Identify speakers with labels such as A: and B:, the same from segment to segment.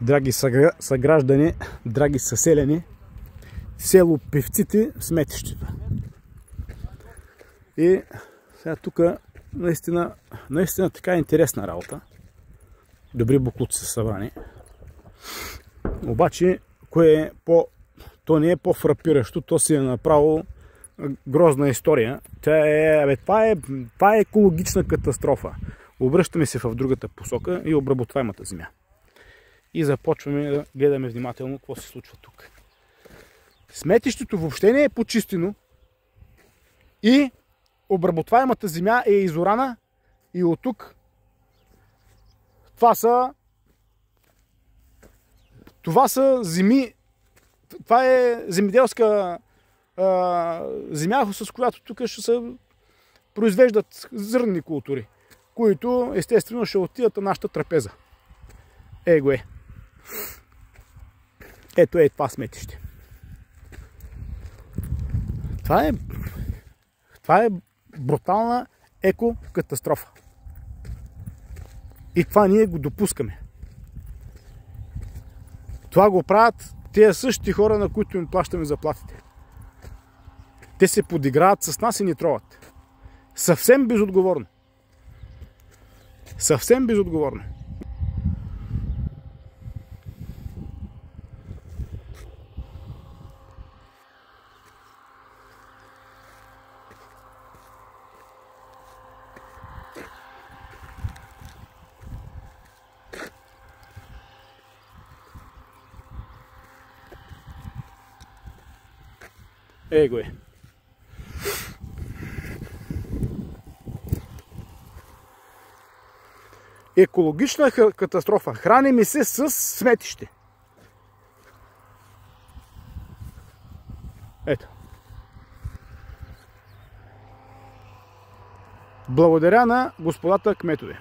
A: Драги съграждани, драги съселяни, село Певците, сметището. И сега тук наистина така е интересна работа. Добри боклуци са събрани. Обаче, то не е по-фрапиращо, то си е направо грозна история. Това е екологична катастрофа. Обръщаме се в другата посока и обработваемата земя. И започваме да гледаме внимателно какво се случва тук. Сметището въобще не е почистено и обработваемата земя е изорана и от тук това са земи, това е земеделска земя, с която тук ще се произвеждат зърнени култури, които естествено ще отидат на нашата трапеза. Его е. Ето е това сметище. Това е брутална екокатастрофа. И това ние го допускаме. Това го правят тези същите хора, на които им плащаме заплатите. Те се подиграват с нас и ни троват. Съвсем безотговорно. Съвсем безотговорно. Его е. Екологична катастрофа. Храним се с сметище. Ето. Благодаря на господата кметове,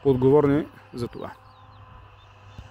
A: отговорни за това.